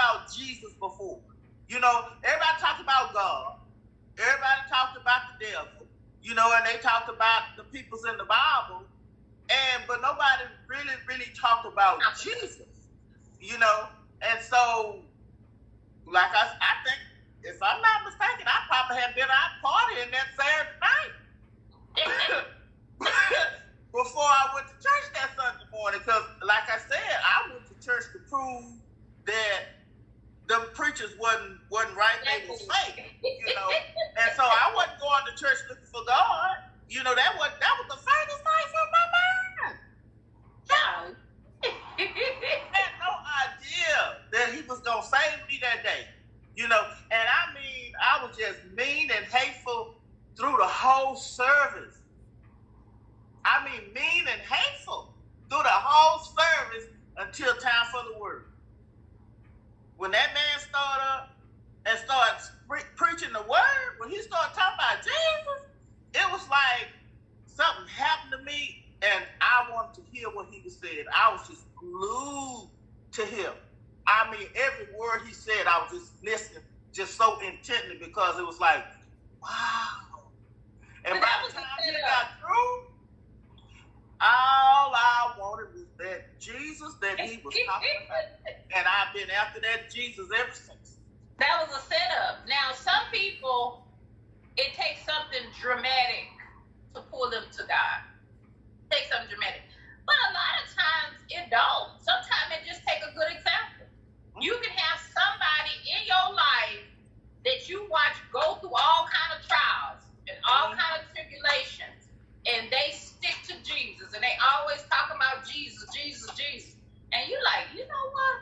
about Jesus before. You know, everybody talked about God. Everybody talked about the devil. You know, and they talked about the peoples in the Bible. But nobody really talked about Jesus. You know, and so, like I think, if I'm not mistaken, I probably had been out partying that Saturday night before I went to church that Sunday morning. Because, like I said, I went to church to prove that the preachers wasn't right, they was fake. You know, and so I wasn't going to church looking for God. You know, that was the furthest thing from my mind. Yeah. I had no idea that he was gonna save me that day. You know, and I mean, I was just mean and hateful through the whole service. I mean, mean and hateful through the whole service until time for the word. When that man started up and started preaching the word, when he started talking about Jesus, it was like something happened to me, and I wanted to hear what he was saying. I was just glued to him. I mean, every word he said, I was just listening, just so intently, because it was like, wow. And by the time he got through, all I wanted was that Jesus that he was talking about. And I've been after that Jesus ever since. That was a setup. Now, some people, it takes something dramatic to pull them to God. It takes something dramatic. But a lot of times, it don't. Sometimes it just takes a good example. You can have somebody in your life that you watch go through all kind of trials and all kind of tribulations, and they stick to Jesus, and they always talk about Jesus, Jesus, Jesus. And you like, you know what?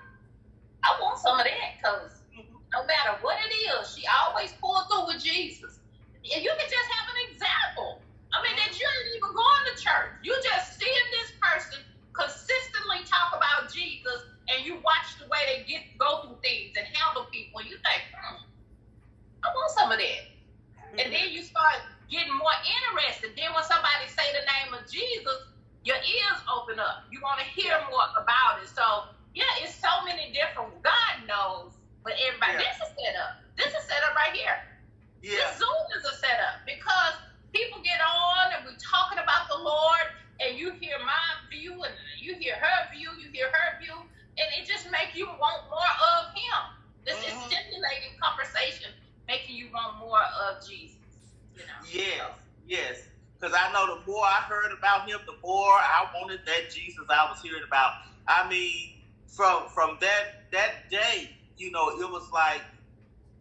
I want some of that, because no matter what it is, she always pulled through with Jesus. And you can just have an example. I mean, that you ain't even going to church. You just seeing this person consistently talk about Jesus, and you watch the way they go through things and handle people, and you think, I want some of that. And then you start getting more interested. Then when somebody say the name of Jesus, your ears open up. You want to hear more about it. So, yeah, it's so many different, God knows, but everybody, this is set up. This is set up right here. Yeah. This Zoom is a setup, because people get on and we're talking about the Lord, and you hear my view, and you hear her view, and it just makes you want more of him. This is stimulating conversation, making you want more of Jesus. You know? Yes. Because I know the more I heard about him, the more I wanted that Jesus I was hearing about. I mean, from that day, you know, it was like,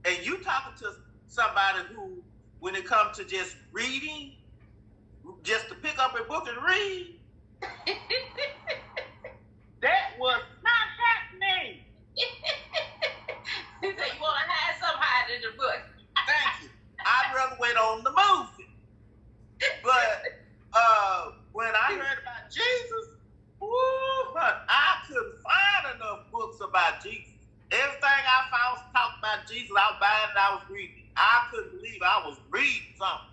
and you talking to somebody who, when it comes to just reading, just to pick up a book and read, that was not happening. He said, you want to hide something, hide in the book. Thank you. I'd rather wait on the movie. But when I heard about Jesus, I couldn't find enough books about Jesus. Everything I found talked about Jesus, I was buying it, I was reading. I couldn't believe I was reading something.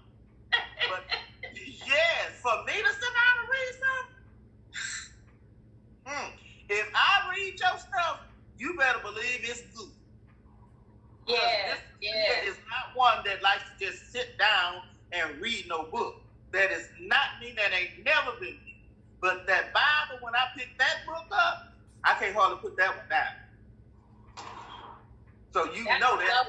But yes, for me to sit down and read something, if I read your stuff, you better believe it's good. Yes. It's not one that likes to just sit down and read no book. That is not me. That ain't never been me. But that Bible, when I pick that book up, I can't hardly put that one down. So you know that.